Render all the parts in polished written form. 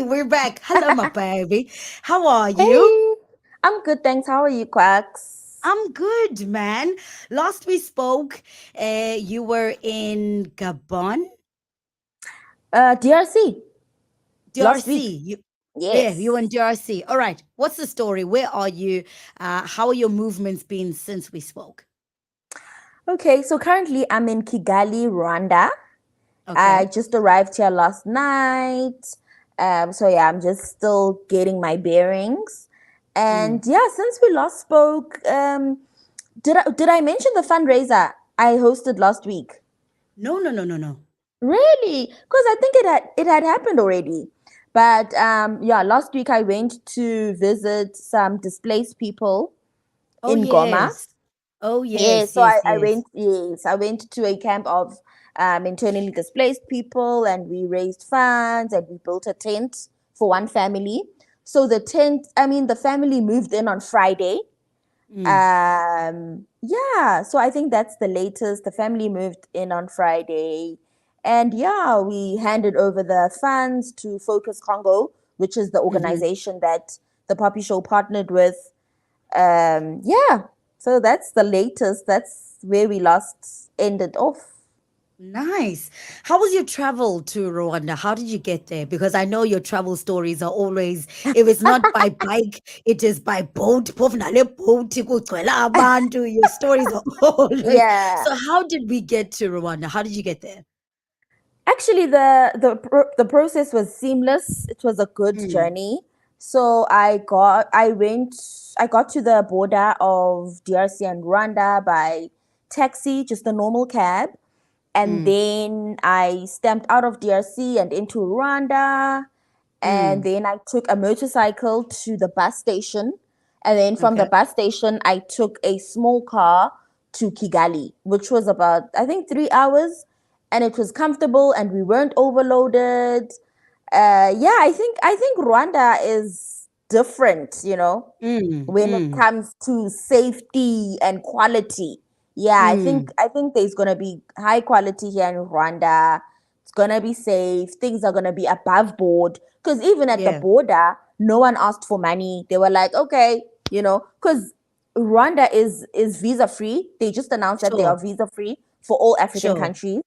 We're back. Hello, my baby. How are you? Hey, I'm good, thanks. How are you, Quacks? I'm good, man. Last we spoke, you were in Gabon, DRC last DRC. week. You were Yes. in DRC. All right. What's the story? Where are you? How are your movements been since we spoke? Okay, so currently I'm in Kigali, Rwanda. I Okay. just arrived here last night. So yeah, I'm just still getting my bearings. Mm. And yeah, since we last spoke, did I mention the fundraiser I hosted last week? No, no, no, no, no. Really? Because I think it had happened already. But yeah, last week I went to visit some displaced people Oh, in Goma. yes. Oh, Yeah, yes, so yes, I yes. went, yes, I went to a camp of internally displaced people, and we raised funds and we built a tent for one family. So the tent, I mean, the family moved in on Friday. Mm. Yeah, so I think that's the latest. The family moved in on Friday. And yeah, we handed over the funds to Focus Congo, which is the Mm-hmm. organization that the Poppy Show partnered with. Yeah, so that's the latest. That's where we last ended off. Nice. How was your travel to Rwanda? How did you get there? Because I know your travel stories are always, if it's not by bike, it is by boat. Phofu nale boat, kugcwele abantu. Your stories are always. Yeah. So how did we get to Rwanda? How did you get there? Actually, the process was seamless. It was a good Mm, journey. So I got to the border of DRC and Rwanda by taxi, just a normal cab, and mm, then I stamped out of DRC and into Rwanda, and mm. then I took a motorcycle to the bus station, and then from the Okay. bus station I took a small car to Kigali, which was about I think 3 hours, and it was comfortable and we weren't overloaded. Yeah, I think Rwanda is different, Mm, when it mm, comes to safety and quality. Yeah, I think mm. I think there's gonna be high quality here in Rwanda. It's gonna be safe. Things are gonna be above board. Because even at the Yeah, border, no one asked for money. They were like, okay, because Rwanda is visa free. They just announced that they are sure, visa free for all African sure. countries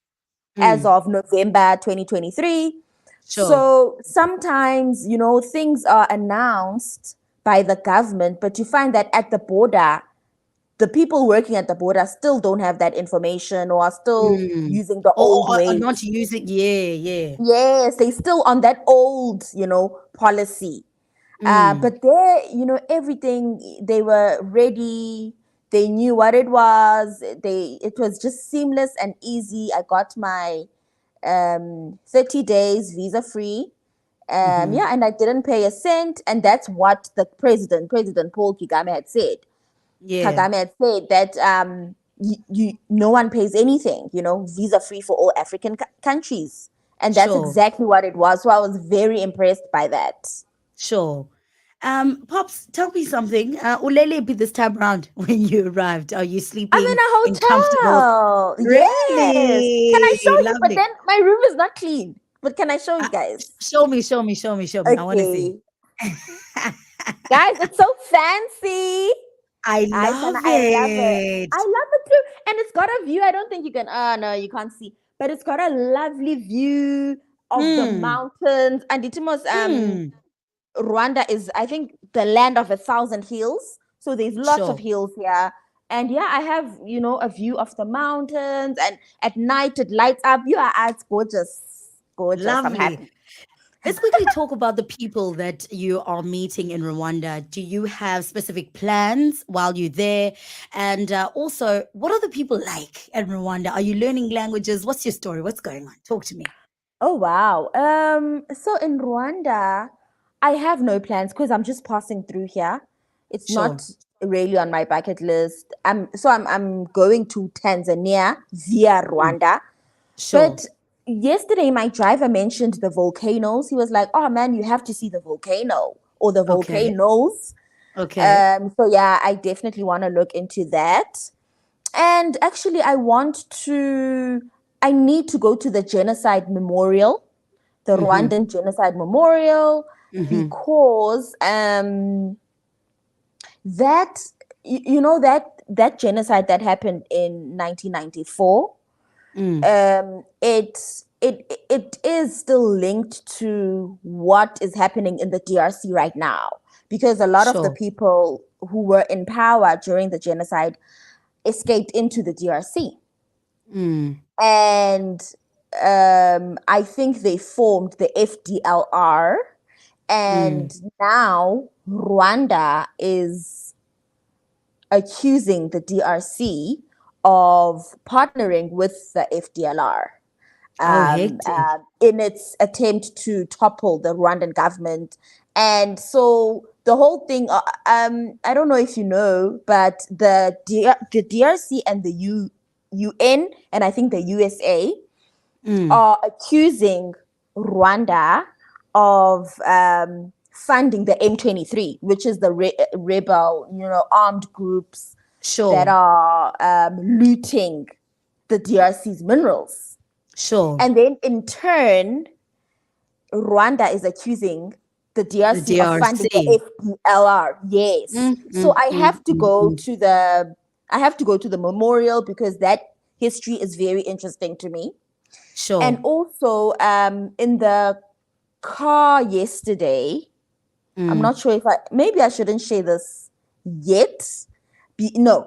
as Mm, of November 2023. sure. So sometimes, things are announced by the government, but you find that at the border, the people working at the border still don't have that information or are still Mm. using the old Or not ways. using, yeah, yeah. Yes, they still on that old, policy. Mm, But there, everything, they were ready. They knew what it was. It was just seamless and easy. I got my 30 days visa free. mm-hmm. Yeah, and I didn't pay a cent. And that's what the President Paul Yeah, Kagame had said that no one pays anything, visa free for all African countries. And that's sure. exactly what it was. So I was very impressed by that. Sure. Pops, tell me something. Ulele be this time round when you arrived. Are you I'm in sleeping a in comfortable? hotel. Yes. Can I show Really? you? But Lovely. then my room is not clean. But can I show you Uh, guys? Show me, show me, show me, show me. I want to see. Okay. Guys, it's so fancy. I And love I love it. I it. love it too. And it's got a view. I don't think you can, oh no, you can't see. But it's got a lovely view of the Mm, mountains. And it almost, mm, Rwanda is, I think, the land of 1,000 hills. So there's lots of sure. hills here. And yeah, I have, a view of the mountains. And at night it lights up. It's gorgeous. Gorgeous. I'm Lovely. happy. Let's quickly talk about the people that you are meeting in Rwanda. Do you have specific plans while you're there? And also, what are the people like in Rwanda? Are you learning languages? What's your story? What's going on? Talk to me. Oh wow. So in Rwanda, I have no plans because I'm just passing through here. It's Sure, not really on my bucket list. I'm going to Tanzania via mm, Rwanda. sure. But yesterday my driver mentioned the volcanoes. He was like, "Oh man, you have to see the volcano or the Okay, volcanoes." okay. So yeah, I definitely want to look into that. And actually I need to go to the genocide memorial the Mm-hmm. Rwandan Genocide Memorial, Mm-hmm. because that that genocide that happened in 1994, Mm. it is still linked to what is happening in the DRC right now, because a lot of the Sure. people who were in power during the genocide escaped into the DRC. Mm. And I think they formed the FDLR, Mm. and now Rwanda is accusing the DRC of partnering with the FDLR, Oh, hectic. in its attempt to topple the Rwandan government. And so the whole thing, I don't know if you know, but the DRC and the UN, and I think the USA, Mm. are accusing Rwanda of funding the M23, which is the rebel, armed groups that Sure. are looting the DRC's minerals. Sure. And then in turn, Rwanda is accusing the The DRC of funding the DRC. FDLR. Yes. Mm, So mm, mm, mm, mm. I have to go to the memorial because that history is very interesting to me. And Sure. also, in the car yesterday, I'm Mm. not sure if maybe I shouldn't share this yet. No.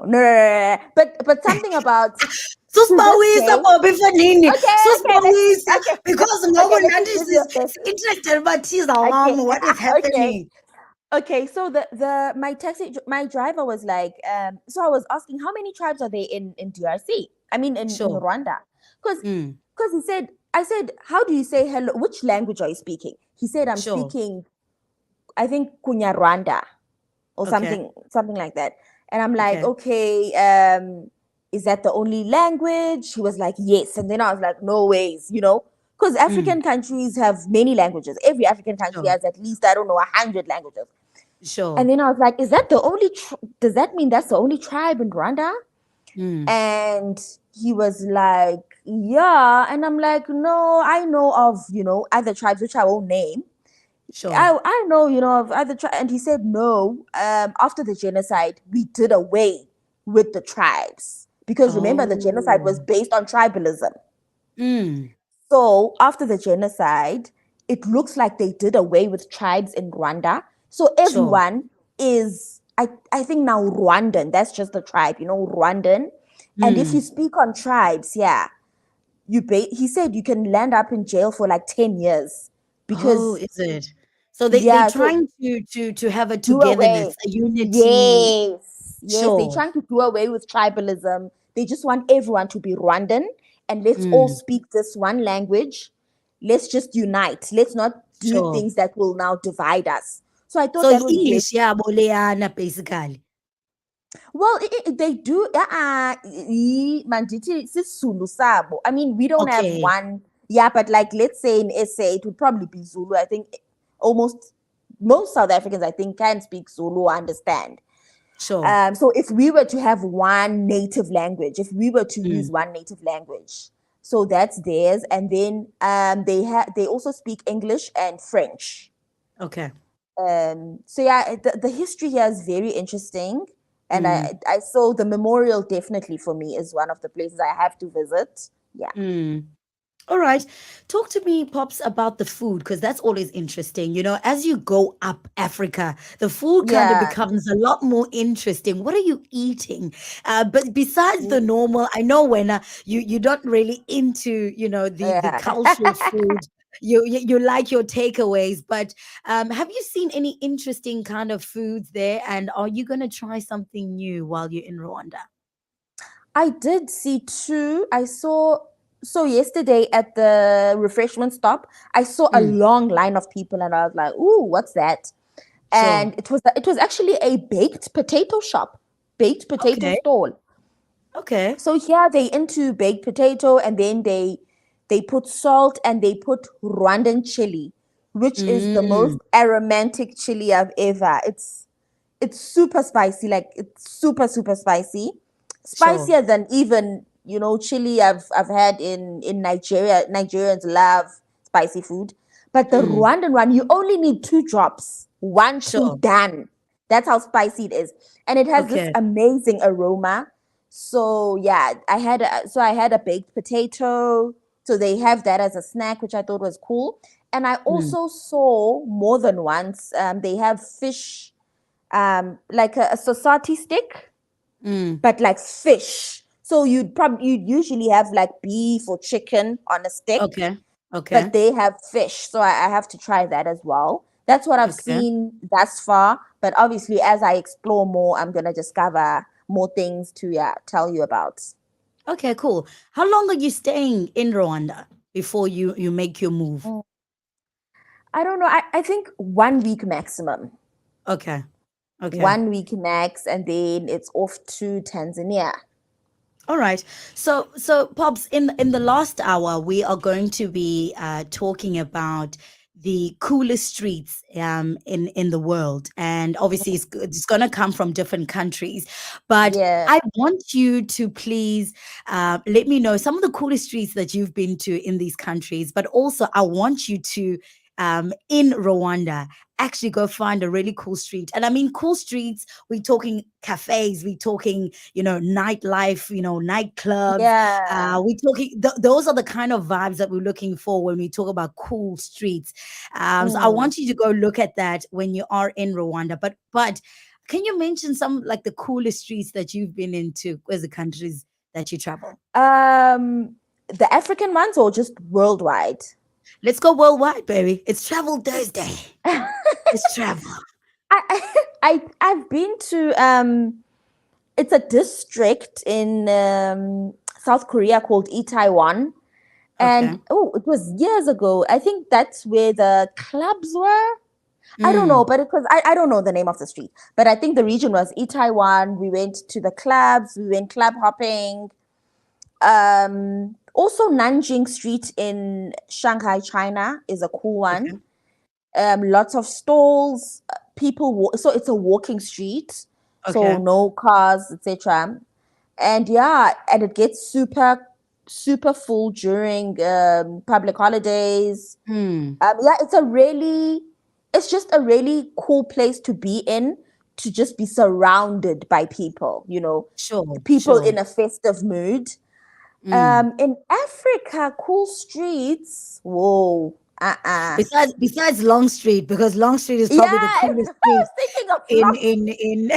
But something about to this Susibawisa day. Popi fanini. Okay, Susibawisa okay, because okay. ngoku Let me nathi give you a best. interested but teaser Okay, wam, what is okay, happening? okay. So my driver was like, so I was asking how many tribes are there in DRC? I mean, in Sure. Rwanda, because Mm. he said, I said, how do you say hello? Which language are you speaking? He said, I'm Sure. speaking, I think Kunyarwanda or Okay. something like that. And I'm like, Okay. okay, is that the only language? He was like, yes. And then I was like, no ways, because Mm. African countries have many languages. Every African country Sure. has at least, I don't know, 100 languages. And Sure. then I was like, is that the only? Does that mean that's the only tribe in Rwanda? Mm. And he was like, yeah. And I'm like, no, I know of other tribes which I won't name. Sure. I know, of other tribes. And he said, no, after the genocide, we did away with the tribes. Because remember, the genocide Oh. was based on tribalism. Mm. So after the genocide, it looks like they did away with tribes in Rwanda. So Sure. everyone is, I think now Rwandan. That's just the tribe, Rwandan. And if you Mm. speak on tribes, yeah, he said you can land up in jail for like 10 years Oh, because, is it? So they yeah, so trying to have a do away. togetherness, a unity. Yes, they're Sure. trying to do away with tribalism. They just want everyone to be Rwandan, and let's all Mm. speak this one language. Let's just unite. Let's not do Sure. things that will now divide us. So I thought So that was very English yabo leyana basically. well. They do. Mandithi sisulu sabo. I mean, we don't have Okay. one. Yeah, but like let's say in SA, it would probably be Zulu. I think almost most South Africans, I think, can speak Zulu or understand. Sure. So if we were to have one native language, if we were to use Mm. one native language, so that's theirs, and then they also speak English and French. Okay. So yeah, the history here is very interesting, and Mm. I saw the memorial definitely for me is one of the places I have to visit. Yeah, Mm. All right. Talk to me, Pops, about the food, because that's always interesting. You know, as you go up Africa, the food kind of yeah, becomes a lot more interesting. What are you eating? But besides the normal, I know when you're not really into, the yeah. cultural food. You like your takeaways, but have you seen any interesting kind of foods there? And are you going to try something new while you're in Rwanda? I did see two. I saw so yesterday at the refreshment stop, I saw a Mm, long line of people, and I was like, "Ooh, what's that?" sure. And it was actually a baked potato shop, baked potato Okay. stall. Okay. So here they into baked potato, and then they put salt and they put Rwandan chili, which is the most Mm, aromatic chili I've ever. It's super spicy, like it's super spicy, sure. spicier than even chili I've had in Nigeria. Nigerians love spicy food. But the Mm. Rwandan one, you only need 2 drops. 1, 2, Sure. done. That's how spicy it is. And it has this Okay. amazing aroma. So yeah, I had a baked potato. So they have that as a snack, which I thought was cool. And I Mm. also saw more than once. They have fish, like a society stick, Mm. but like fish. So you'd usually have like beef or chicken on a stick, Okay. Okay. but they have fish. So I have to try that as well. That's what I've Okay. seen thus far. But obviously, as I explore more, I'm gonna discover more things to, yeah, tell you about. Okay, cool. How long are you staying in Rwanda before you make your move? Mm. I don't know. I think 1 week maximum. Okay. Okay. 1 week max, and then it's off to Tanzania. All right. So Pops, in the last hour, we are going to be talking about the coolest streets in the world, and obviously it's going to come from different countries. But Yeah. I want you to please let me know some of the coolest streets that you've been to in these countries. But also, I want you to in Rwanda actually go find a really cool street, and I mean cool streets. We're talking cafes. We're talking nightlife, nightclubs. Yeah. We talking those are the kind of vibes that we're looking for when we talk about cool streets. So I Mm. want you to go look at that when you are in Rwanda. But can you mention some like the coolest streets that you've been into as the countries that you travel? The African ones or just worldwide? Let's go worldwide, baby. It's Travel Thursday. Let's travel. I've been to it's a district in South Korea called Itaewon. And Okay. oh, it was years ago. I think that's where the clubs were. I don't know, Mm, but I don't know the name of the street. But I think the region was Itaewon. We went to the clubs, we went club hopping. Also Nanjing Street in Shanghai, China is a cool one. okay. Lots of stalls, so it's a walking street, so Okay. no cars, etc. And yeah, and it gets super full during public holidays. Mm, Yeah, it's just a really cool place to be in, to just be surrounded by people, sure. people Sure. in a festive mood. Mm. In Africa, cool streets, whoa, Besides Long Street, because Long Street is yeah. probably the I coolest was street thinking of in lots. in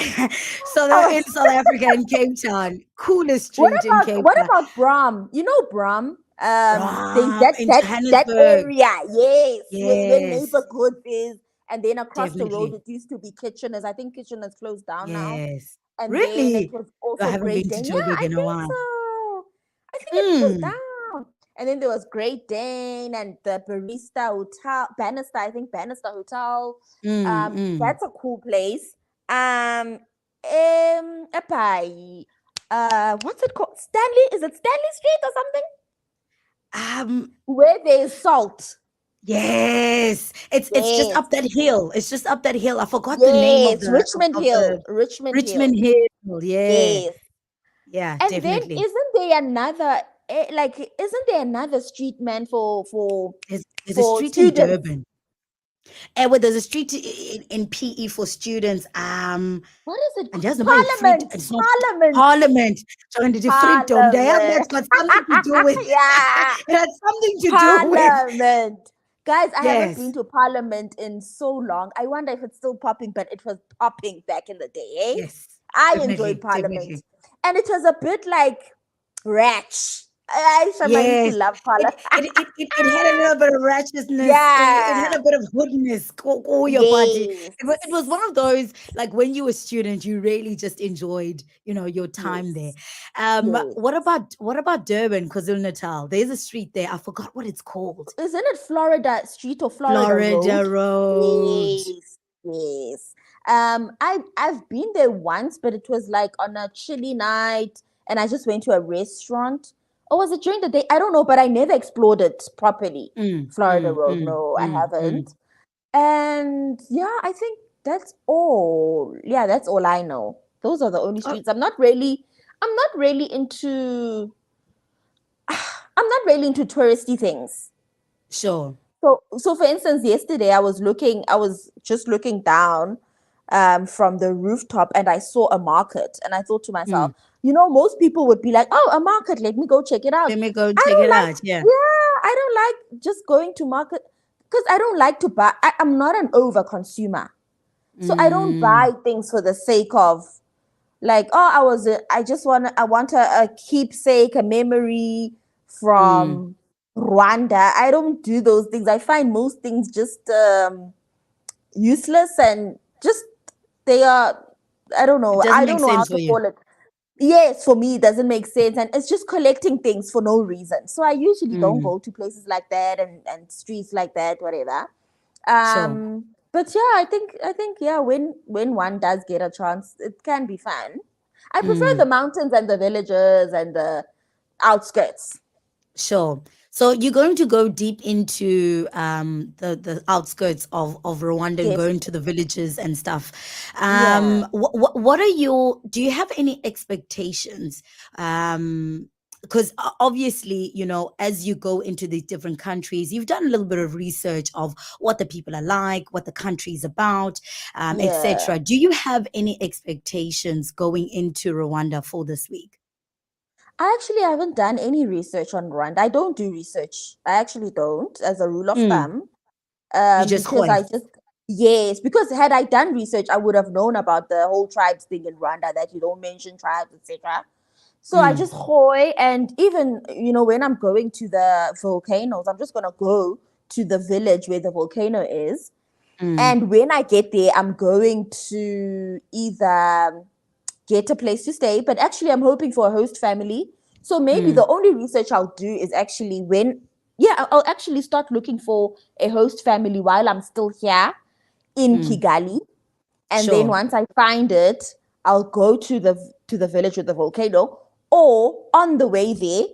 I in was, South Africa, in Cape Town. Coolest what street in Cape what Town. about Bram? You know Bram? There's Ram that in that Johannesburg. area, yes, where Yes, neighborhood is, and then across the road definitely. it used to be Kitchener's. I think Kitchener's closed down now. Yes. And then it Really? was I also haven't Great been to Dane. Yeah, Joburg I in a think while. so. I think it closed Mm, down. And then there was Great Dane and the Barista Hotel, Bannister, I think Bannister Hotel. mm. That's a cool place. Epai, what's it called? Stanley? Is it Stanley Street or something? Um, Where there's salt. yes. It's just Yes, up that hill. It's just up that hill. I forgot the name of yes, the Richmond of Hill, the Richmond Richmond Hill. Hill. Yeah. Yes. Yeah, And then definitely. isn't there another like isn't there another street man There's a for street in students? Durban. And where there's a street in PE for students. What is it And called? there's nobody free. Parliament, It's not Parliament, Parliament. Trying to do freedom. They have Parliament. that's got something to do with Yeah, it has something to do with Parliament. Guys, I haven't been yes. to Parliament in so long. I wonder if it's still popping, but it was popping back in the day. Eh? Yes. I enjoyed Definitely. Parliament, Definitely. and it was a bit like Ratch. I used to Yes. love It Parliament. it it it it had a little bit of righteousness. It Yeah. had a bit of hoodness. Call your body. It was one Yes. of those like when you were a student, you really just enjoyed, your time there. Yes. Yes. What about Durban, KwaZulu Natal? There's a street there. I forgot what it's called. Isn't it Florida Street or Florida Florida Road? Road. Yes. Yes. I've been there once, but it was like on a chilly night, and I just went to a restaurant. Or was it during the day? I don't know, but I never explored it properly. Mm, Florida mm, Road. mm, No, I mm, mm. haven't. And yeah, I think that's all. Yeah, that's all I know. Those are the only Oh, streets. I'm not really into I'm not really into touristy things. sure. So for instance, yesterday I was just looking down from the rooftop and I saw a market and I thought to myself, Mm. most people would be like, "Oh, a market, let me go check it out." Let me go I check it don't like, out. Yeah. yeah, I don't like just going to market because I don't like to buy. I'm not an over consumer, so I don't buy Mm. things for the sake of like, oh, I want a keepsake, a memory Mm. from Rwanda. I don't do those things. I find most things just useless and just they are, I don't It know, doesn't I make don't know how sense to for you. call it. Yes, for me it doesn't make sense and it's just collecting things for no reason. So I usually don't Mm. go to places like that and streets like that, whatever. Sure. But yeah, I think yeah, when one does get a chance, it can be fun. I prefer the Mm. mountains and the villages and the outskirts. Sure. So you're going to go deep into the outskirts of Rwanda and go into Definitely. the villages and stuff. Yeah. What are your? Do you have any expectations? Because obviously, as you go into these different countries, you've done a little bit of research of what the people are like, what the country is about, Yeah. etc. Do you have any expectations going into Rwanda for this week? I actually haven't done any research on Rwanda. I don't do research. I actually don't, as a rule of Mm. thumb. You just Because I hoy. just yes, because had I done research, I would have known about the whole tribes thing in Rwanda that you don't mention tribes, etc. So I Mm. just hoy, and even when I'm going to the volcanoes, I'm just gonna go to the village where the volcano is, Mm. and when I get there, I'm going to either get a place to stay, but actually I'm hoping for a host family. So maybe Mm. the only research I'll do is actually yeah, I'll actually start looking for a host family while I'm still here in Mm. Kigali, and then Sure. once I find it, I'll go to the village with the volcano, or on the way there,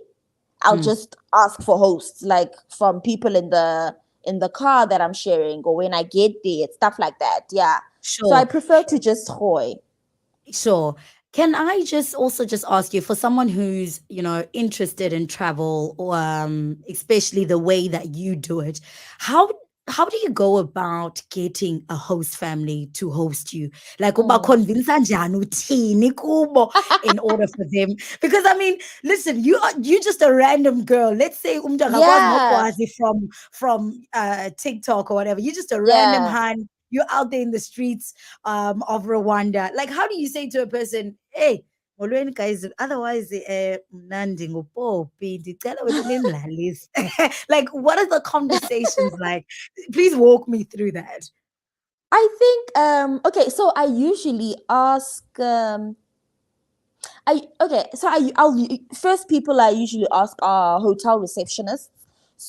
I'll Mm. just ask for hosts, like from people in the car that I'm sharing, or when I get there, stuff like that. Yeah. So I Sure. prefer to just hoy. Sure. Can I just ask you, for someone who's, interested in travel, or especially the way that you do it, how how do you go about getting a host family to host you? Like uba Mm. convince kanjani, uthini kubo in order for them? Because I mean, listen, you just a random girl. Let's say umuntu akakwazi Yeah. nokwazi from TikTok or whatever. You're just a random Yeah. hand. You're out there in the streets of Rwanda. Like, how do you say to a person, hey, molweni guys, otherwise, mnandi ngupopi, ndicela wena undindlalise." Like, what are the conversations like? Please walk me through that. I think okay, so I usually ask I okay, so I'll first people I usually ask are hotel receptionists.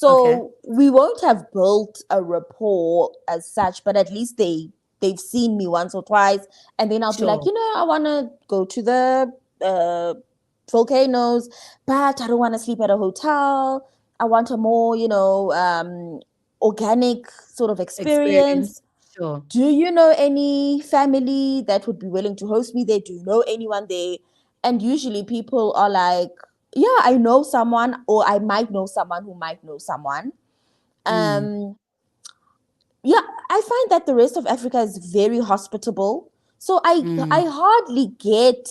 Okay, So we won't have built a rapport as such, but at least they've seen me once or twice, and then I'll be like, sure. I want to go to the volcanoes, but I don't want to sleep at a hotel. I want a more organic sort of Experience. experience. Sure. Do you know any family that would be willing to host me there? Do you know anyone there? And usually people are like, yeah, I know someone, or I might know someone who might know someone. Mm, Um, yeah, I find that the rest of Africa is very hospitable. So I mm, hardly get,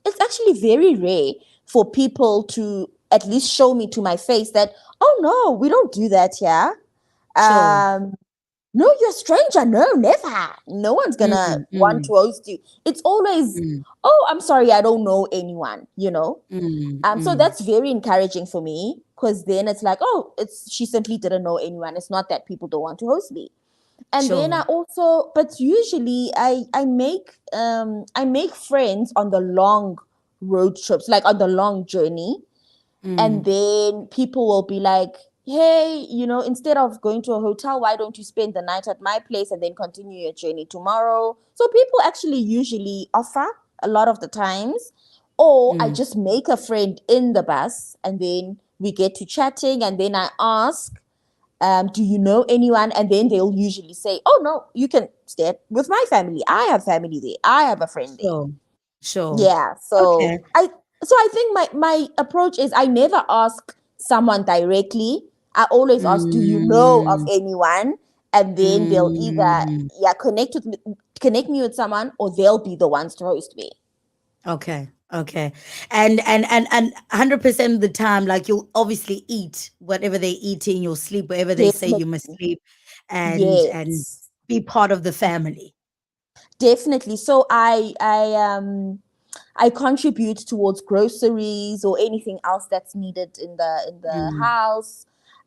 it's actually very rare for people to at least show me to my face that, oh no, we don't do that here. sure. Um, no, you're a stranger. No, never. No one's gonna Mm, want mm, to host you. It's always, mm, oh, I'm sorry, I don't know anyone. mm, So mm. that's very encouraging for me because then it's like, oh, it's she simply didn't know anyone. It's not that people don't want to host me. And then I Sure. also, but usually I make friends on the long road trips, like on the long journey, and Mm, then people will be like, hey, instead of going to a hotel, why don't you spend the night at my place and then continue your journey tomorrow? So people actually usually offer a lot of the times, or I mm. just make a friend in the bus and then we get to chatting, and then I ask, do you know anyone? And then they'll usually say, oh no, you can stay with my family, I have family there, I have a friend there. Sure. Sure. Yeah. Okay. So I think my approach is I never ask someone directly. I always ask, do you know of Mm, anyone? And then they'll either, mm. yeah, connect me with someone, or they'll be the ones to host me. Okay, okay. And 100% of the time, like, you'll obviously eat whatever they're eating, you'll sleep wherever they say you must Definitely. sleep, and Yes. be part of the family. Definitely. So I contribute towards groceries or anything else that's needed in the Mm, house.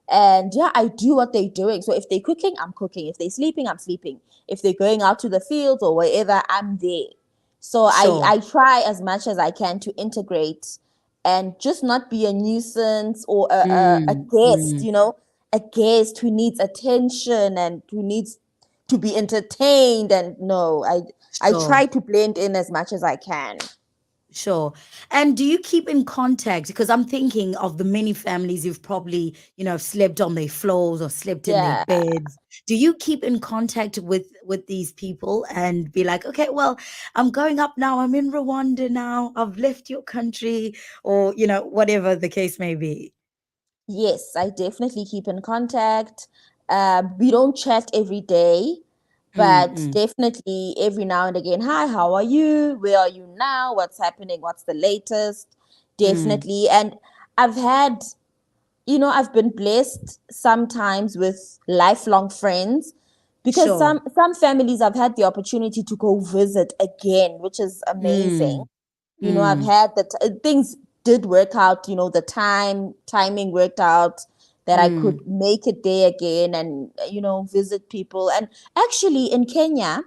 And yeah, I do what they're doing. So if they're cooking, I'm cooking. If they're sleeping, I'm sleeping. If they're going out to the fields or wherever, I'm there. So sure. I try as much as I can to integrate and just not be a nuisance or a Mm, guest, mm, a guest who needs attention and who needs to be entertained. And no, I sure. try to blend in as much as I can. Sure. And do you keep in contact? Because I'm thinking of the many families who've probably, slept on their floors or slept in their Yeah. beds. Do you keep in contact with these people and be like, okay, well, I'm going up now. I'm in Rwanda now. I've left your country, or whatever the case may be. Yes, I definitely keep in contact. We don't chat every day, Mm, but mm, definitely every now and again, hi, how are you? Where are you now? What's happening? What's the latest? mm. Definitely. And I've had, I've been blessed sometimes with lifelong friends, because Sure. some families I've had the opportunity to go visit again, which is amazing. Mm, I've mm, had things did work out, the timing worked out that I could mm. make it there again, and visit people. And actually in Kenya,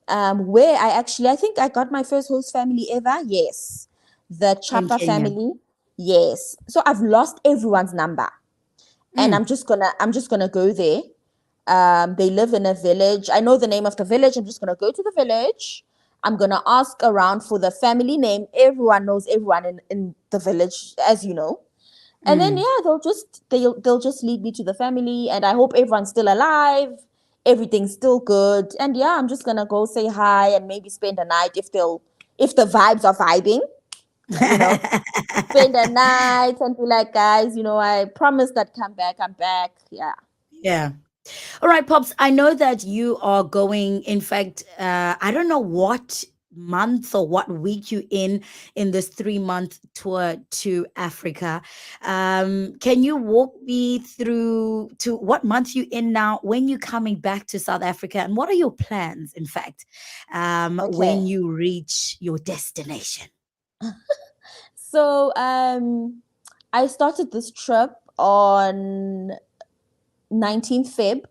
where I think I got my first host family ever. Yes, the In Chapa Kenya. family. Yes, so I've lost everyone's number, and Mm, I'm just gonna go there. They live in a village. I know the name of the village. I'm just gonna go to the village. I'm gonna ask around for the family name. Everyone knows everyone in the village, as you know. And then mm. yeah, they'll just lead me to the family, and I hope everyone's still alive. Everything's still good. And yeah, I'm just gonna go say hi and maybe spend a night if the vibes are vibing, you know. Spend a night and be like, guys, I promised I'd come back. I'm back. Yeah. Yeah. All right, Pops. I know that you are going. In fact, I don't know what month or what week you in this 3 month tour to Africa. Can you walk me through to what month you in now? When you coming back to South Africa, and what are your plans? In fact, Okay. when you reach your destination. So I started this trip on 19th Feb,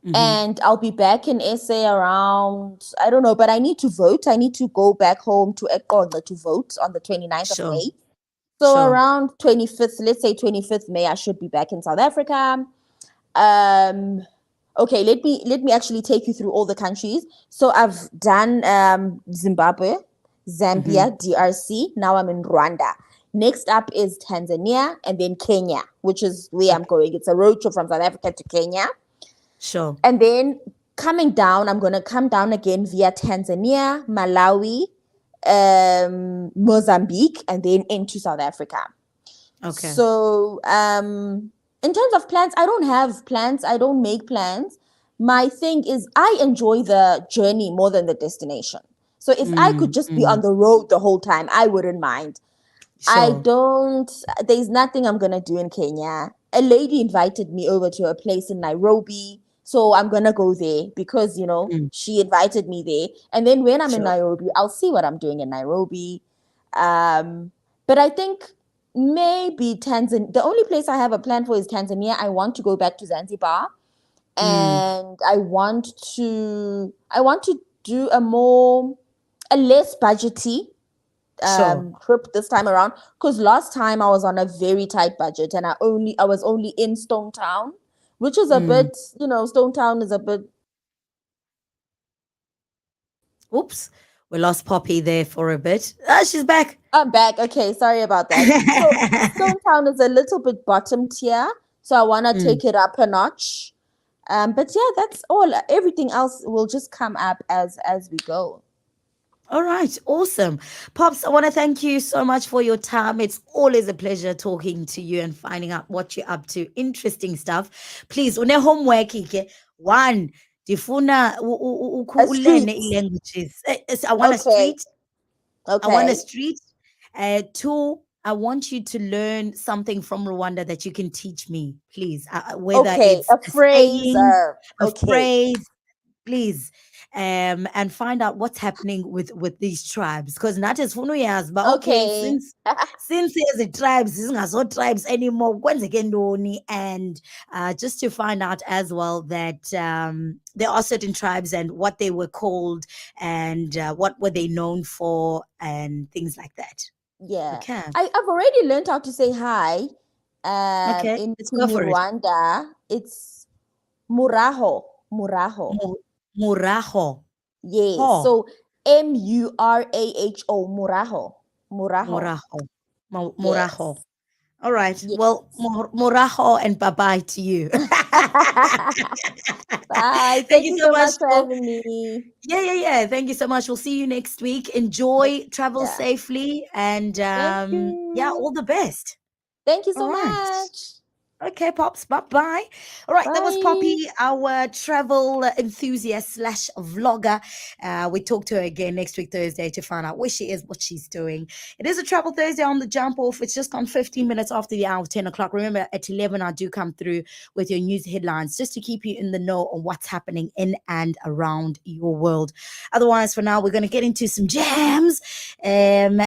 Mm-hmm. and I'll be back in SA around, I don't know, but I need to vote. I need to go back home to Eqonga to vote on the 29th of Sure, May. So sure. around 25th, let's say 25th May, I should be back in South Africa. Um, okay, let me actually take you through all the countries. So I've done Zimbabwe, Mm-hmm. Zambia, DRC. Now I'm in Rwanda. Next up is Tanzania, and then Kenya, which is where I'm Okay, going. It's a road trip from South Africa to Kenya. sure. And then coming down, I'm going to come down again via Tanzania, Malawi, Mozambique, and then into South Africa. Okay. So, in terms of plans, I don't have plans. I don't make plans. My thing is, I enjoy the journey more than the destination. So, if I could Mm, just be on mm, the road the whole time, I wouldn't mind. I sure. don't, there's nothing I'm going to do in Kenya. A lady invited me over to a place in Nairobi. So I'm going to go there because, Mm, she invited me there. And then when I'm in sure. Nairobi, I'll see what I'm doing in Nairobi. Um, but I think maybe Tanzania, the only place I have a plan for is Tanzania. I want to go back to Zanzibar, Mm, and I want to do a less budgety sure. trip this time around, because last time I was on a very tight budget, and I was only in Stone Town, which is a Mm. bit, Stone Town is a bit. Oops. We lost Poppy there for a bit. Ah, she's back. I'm back. Okay, sorry about that. So Stone Town is a little bit bottom tier, so I want to Mm, take it up a notch. But yeah, that's all. Everything else will just come up as we go. All right, awesome. Pops, I want to thank you so much for your time. It's always a pleasure talking to you and finding out what you're up to. Interesting stuff. Please, une homework ike. One, ndifuna A ulerne street. languages. I want a Okay. street. I want a Okay. street. Two, I want you to learn something from Rwanda that you can teach me, please. Whether Okay. it's A a phrase. saying, a Okay. phrase, please, and find out what's happening with these tribes, because not as Funuyas, but okay, Okay. since there's a tribes, there's not tribes anymore, kwenzeke ntoni? And just to find out as well that there are certain tribes and what they were called, and what were they known for, and things like that. Yeah. Okay. I've already learned how to say hi. Okay, In let's go for it. Kinyarwanda, it's muraho. Muraho. Mu- Muraho. Yes. Ho. So Muraho. Muraho. Muraho. Muraho. Muraho. Yes. All right. Well, Yes. morajo and bye bye to you. Bye. Thank Thank you you so so much much for for. having me. Yeah, yeah, yeah. Thank you so much. We'll see you next week. Next. Enjoy, travel Yeah. safely, and Thank yeah, you. all the best. Thank you All so right. much. Okay, Pops. Bye bye. All right, that was Bye. Poppy, our travel enthusiast slash vlogger. We talk to her again next week, Thursday, to find out where she is, what she's doing. It is a Travel Thursday on the jump off. It's just gone 15 minutes after the hour of 10 o'clock. Remember, at 11, I do come through with your news headlines just to keep you in the know on what's happening in and around your world. Otherwise, for now, we're going to get into some jams.